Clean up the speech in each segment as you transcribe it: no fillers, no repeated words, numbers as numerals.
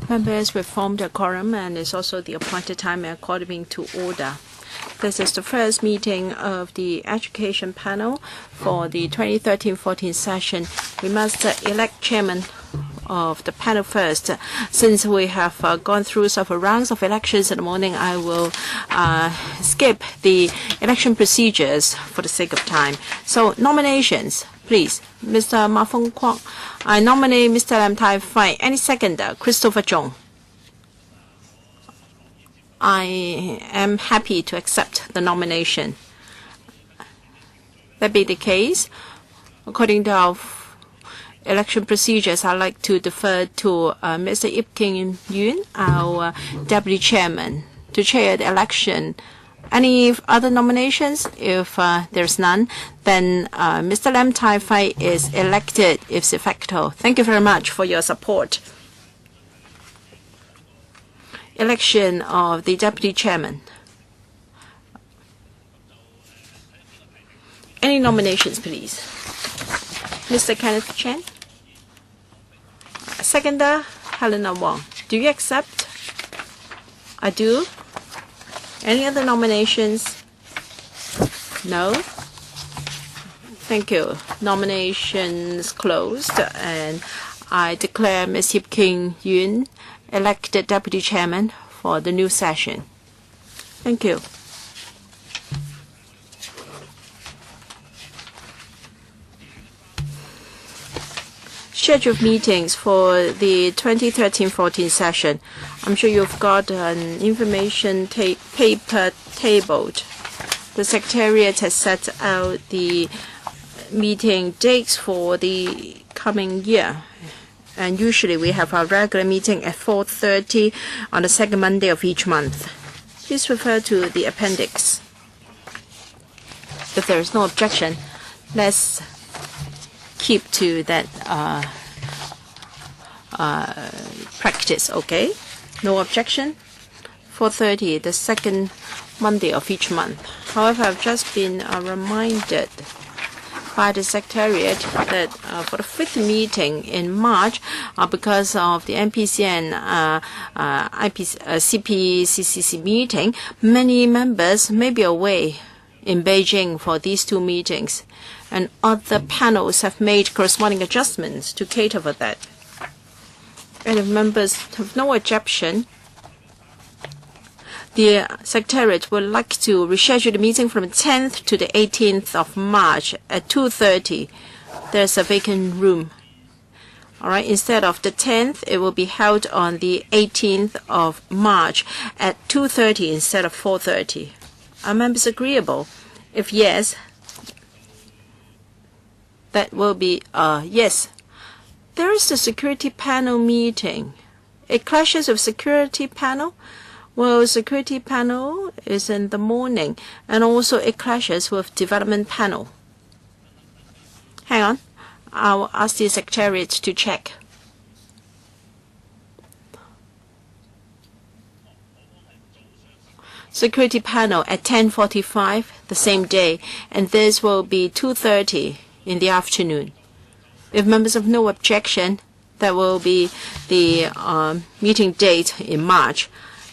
Members, we formed a quorum and it's also the appointed time according to order. This is the first meeting of the education panel for the 2013-14 session. We must elect chairman of the panel first. Since we have gone through several rounds of elections in the morning, I will skip the election procedures for the sake of time. So nominations, please. Mr. Ma Feng Kwok, I nominate Mr. Lam Tai Fai. Any seconder? Christopher Chong. I am happy to accept the nomination. That be the case, according to our election procedures, I'd like to defer to Mr. Ip King Yuen, our deputy chairman, to chair the election. Any other nominations? If there's none, then Mr. Lam Tai Fai is elected ipso facto. Thank you very much for your support. Election of the deputy chairman. Any nominations, please? Mr. Kenneth Chen. Seconder, Helena Wong. Do you accept? I do. Any other nominations? No. Thank you. Nominations closed, and I declare Ms. Ip King Yuen elected deputy chairman for the new session. Thank you. Scheduled meetings for the 2013-14 session. I'm sure you've got an information paper tabled. The Secretariat has set out the meeting dates for the coming year. And usually we have our regular meeting at 4:30 on the second Monday of each month. Please refer to the appendix. If there is no objection, let's keep to that practice, okay? No objection? 4:30, the second Monday of each month. However, I've just been reminded by the Secretariat that for the fifth meeting in March, because of the NPC and CPCCC meeting, many members may be away in Beijing for these two meetings, and other panels have made corresponding adjustments to cater for that. And if members have no objection, the Secretariat would like to reschedule the meeting from the 10th to the 18th of March at 2:30. There's a vacant room. All right, instead of the 10th, it will be held on the 18th of March at 2:30 instead of 4:30. Are members agreeable? If yes, that will be yes. There is the security panel meeting. It clashes with security panel. Well, security panel is in the morning, and also it clashes with development panel. Hang on. I'll ask the Secretariat to check. Security panel at 10:45 the same day, and this will be 2:30 in the afternoon. If members have no objection, that will be the meeting date in March.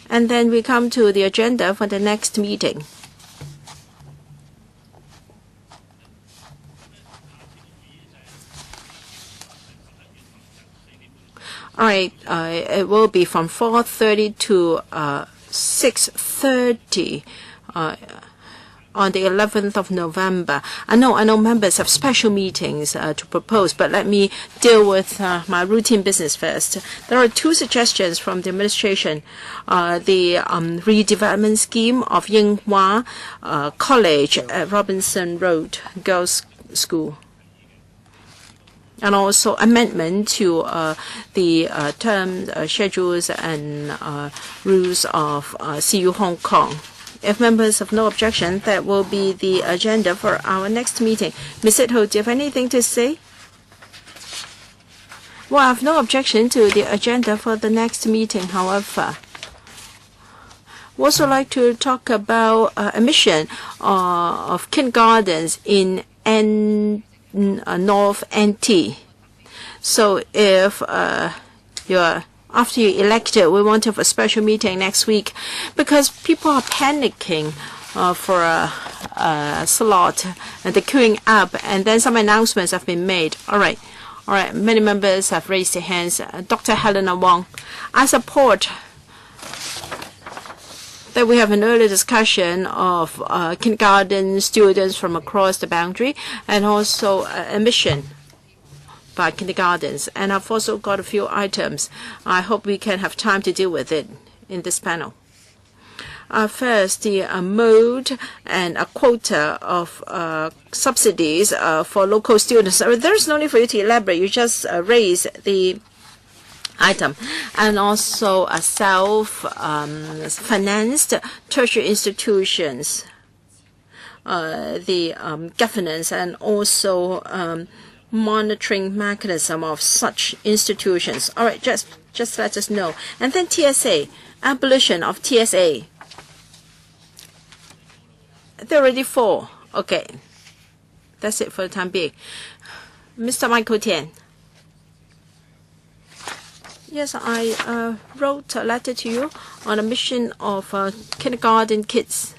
And then we come to the agenda for the next meeting. All right, it will be from 4:30 to 6:30 on the 11th of November. I know members have special meetings to propose, but let me deal with my routine business first. There are two suggestions from the administration. The redevelopment scheme of Yinghua College at Robinson Road Girls' School, and also amendment to the term schedules and rules of CU Hong Kong. If members have no objection, that will be the agenda for our next meeting. Ms. Ito, do you have anything to say? Well, I have no objection to the agenda for the next meeting, however. We also like to talk about admission of kindergartens in North NT. So if after you're elected, we want to have a special meeting next week because people are panicking for a slot and they're queuing up, and then some announcements have been made. All right. Many members have raised their hands. Dr. Helena Wong, I support that we have an early discussion of kindergarten students from across the boundary and also admission by kindergartens. And I've also got a few items. I hope we can have time to deal with it in this panel. First, the mode and a quota of subsidies for local students. There's no need for you to elaborate. You just raise the item. And also self-financed tertiary institutions, the governance and also monitoring mechanism of such institutions. All right, just let us know. And then TSA, abolition of TSA. There are already 4. Okay. That's it for the time being. Mr. Michael Tian. Yes, I wrote a letter to you on a mission of kindergarten kids.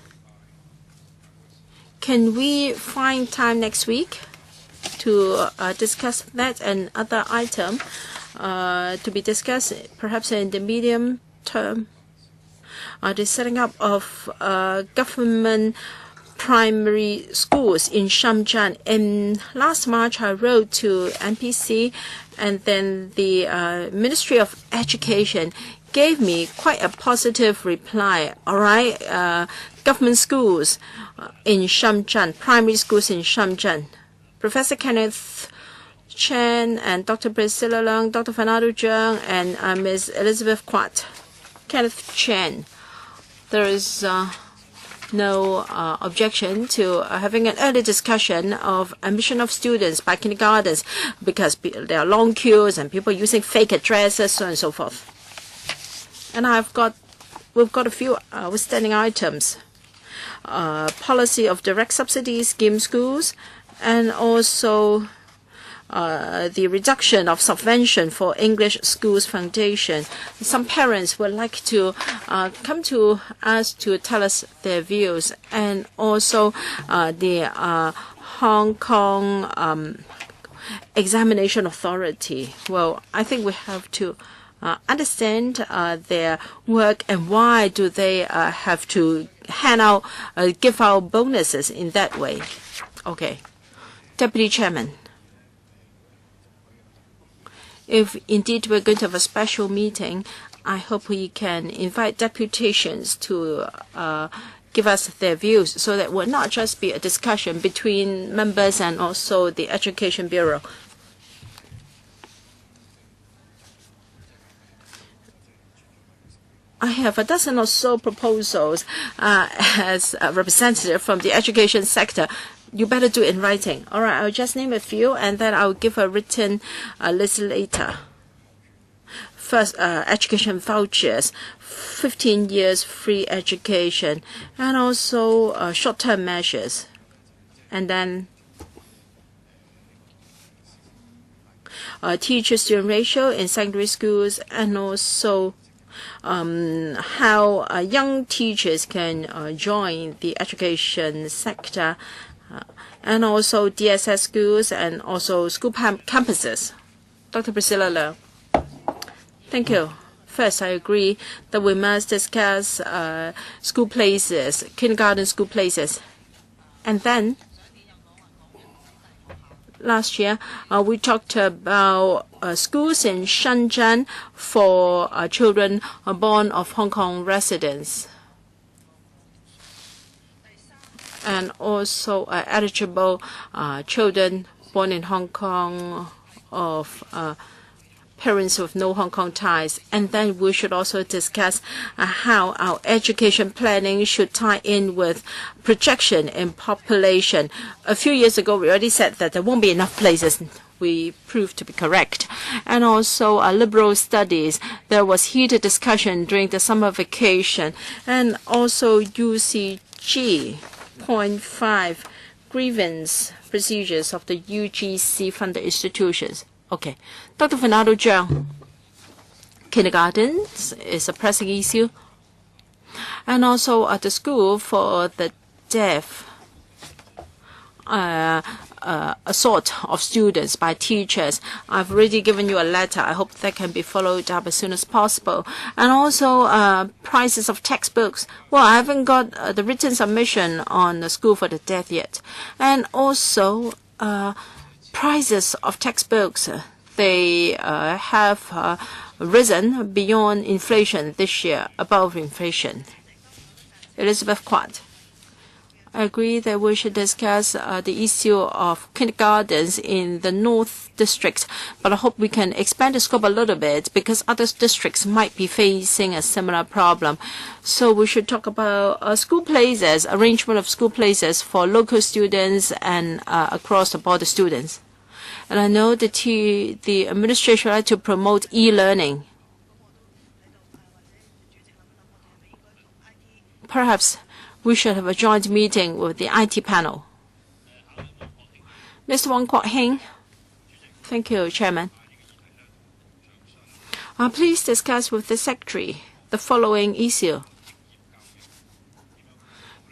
Can we find time next week to discuss that and other item to be discussed perhaps in the medium term? The setting up of government primary schools in Shamjan. In last March, I wrote to NPC, and then the Ministry of Education gave me quite a positive reply. All right, government schools in Shamjan, primary schools in Shamjan. Professor Kenneth Chen and Dr. Priscilla Leung, Dr. Fernando Zhang, and Ms. Elizabeth Quat. Kenneth Chen, there is no objection to having an early discussion of admission of students by kindergartens because there are long queues and people using fake addresses, so on and so forth. And we've got a few outstanding items. Policy of direct subsidy scheme schools, and also the reduction of subvention for English Schools Foundation. Some parents would like to come to us to tell us their views, and also the Hong Kong Examination Authority. Well, I think we have to understand their work and why do they have to give out bonuses in that way. Okay. Deputy Chairman. If indeed we're going to have a special meeting, I hope we can invite deputations to give us their views so that it will not just be a discussion between members and also the Education Bureau. I have a dozen or so proposals as a representative from the education sector. You better do it in writing. All right, I'll just name a few, and then I'll give a written list later. First, education vouchers, 15 years free education, and also short-term measures. And then teacher-student ratio in secondary schools, and also how young teachers can join the education sector, and also DSS schools and also school campuses. Dr. Priscilla Leung. Thank you. First, I agree that we must discuss school places, kindergarten school places. And then, last year, we talked about schools in Shenzhen for children born of Hong Kong residents, and also eligible children born in Hong Kong of parents with no Hong Kong ties. And then we should also discuss how our education planning should tie in with projection in population. A few years ago, we already said that there won't be enough places. We proved to be correct. And also liberal studies. There was heated discussion during the summer vacation. And also UCG. 0.5 grievance procedures of the UGC funded institutions. Okay. Dr. Fernando Zhang, kindergartens is a pressing issue. And also at the school for the deaf, assault of students by teachers. I've already given you a letter. I hope that can be followed up as soon as possible. And also prices of textbooks. Well, I haven't got the written submission on the school for the deaf yet. And also prices of textbooks. They have risen beyond inflation this year, above inflation. Elizabeth Quad. I agree that we should discuss the issue of kindergartens in the North District, but I hope we can expand the scope a little bit because other districts might be facing a similar problem. So we should talk about school places, arrangement of school places for local students and across the border students. And I know that the administration would like to promote e-learning. Perhaps we should have a joint meeting with the IT panel. Mr. Wong Kwok Heng. Thank you, Chairman. Please discuss with the Secretary the following issue.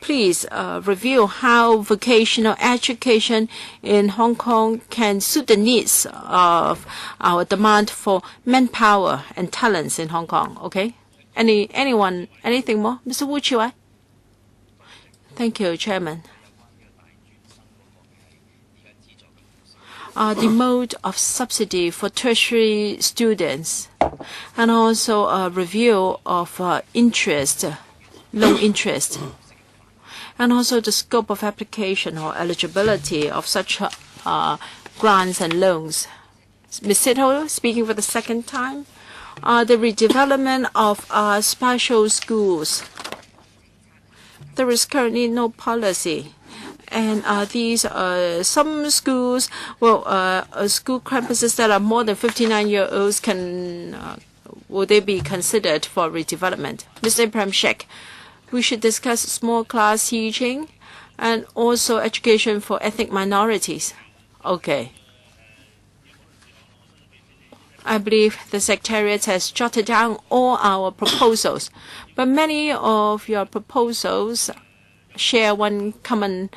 Please review how vocational education in Hong Kong can suit the needs of our demand for manpower and talents in Hong Kong. Okay? Anyone, anything more? Mr. Wu Chiwai? Thank you, Chairman. The mode of subsidy for tertiary students and also a review of interest, loan interest, and also the scope of application or eligibility of such grants and loans. Ms. Sito, speaking for the second time, the redevelopment of special schools. There is currently no policy. And these some schools, school campuses that are more than 59-year-olds will they be considered for redevelopment? Mr. Prem Sheikh, we should discuss small class teaching and also education for ethnic minorities. Okay. I believe the Secretariat has jotted down all our proposals, but many of your proposals share one common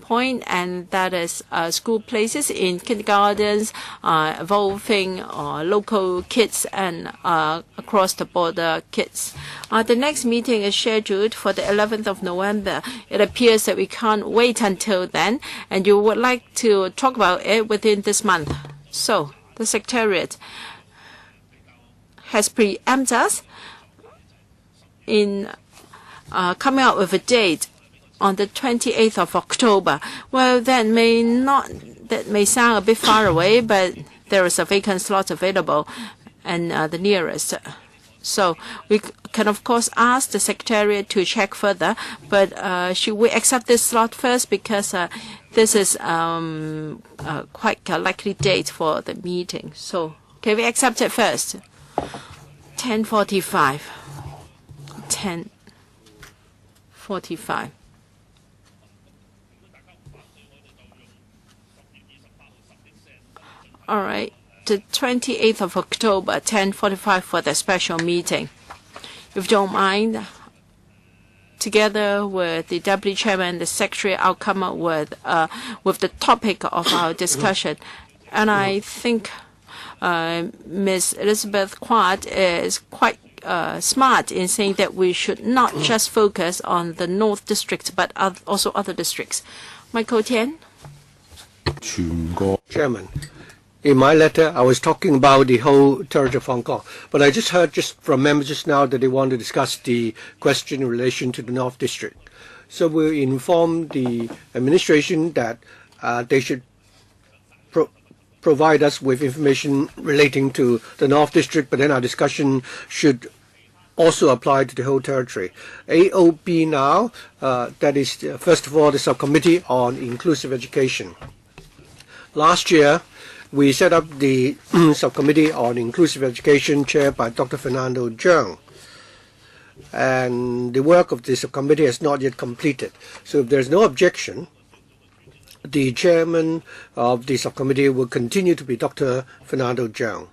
point, and that is school places in kindergartens involving local kids and across the border kids. The next meeting is scheduled for the 11th of November. It appears that we can't wait until then, and you would like to talk about it within this month. So the Secretariat has preempted us in coming out with a date on the 28th of October. Well, that may sound a bit far away, but there is a vacant slot available and the nearest. So we can, of course, ask the Secretariat to check further, but should we accept this slot first because this is quite a likely date for the meeting. So can we accept it first? 10:45. 10:45. All right, the 28th of October, 10:45 for the special meeting. If you don't mind, together with the Deputy Chairman and the Secretary, I'll come up with the topic of our discussion. And I think Ms. Elizabeth Quad is quite smart in saying that we should not just focus on the North District, but also other districts. Michael Tian. Chairman, in my letter, I was talking about the whole territory of Hong Kong, but I just heard from members just now that they want to discuss the question in relation to the North District. So we'll inform the administration that they should provide us with information relating to the North District, but then our discussion should also apply to the whole territory. AOB now, that is, first of all, the Subcommittee on Inclusive Education. Last year, we set up the Subcommittee on Inclusive Education chaired by Dr. Fernando Zhang. And the work of the subcommittee has not yet completed. So if there's no objection, the chairman of the subcommittee will continue to be Dr. Fernando Zhang.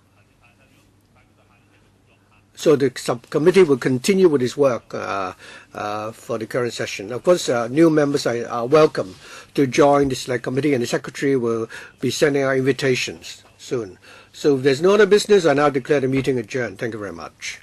So the subcommittee will continue with its work for the current session. Of course, new members are welcome to join the select committee, and the secretary will be sending out invitations soon. So if there's no other business, I now declare the meeting adjourned. Thank you very much.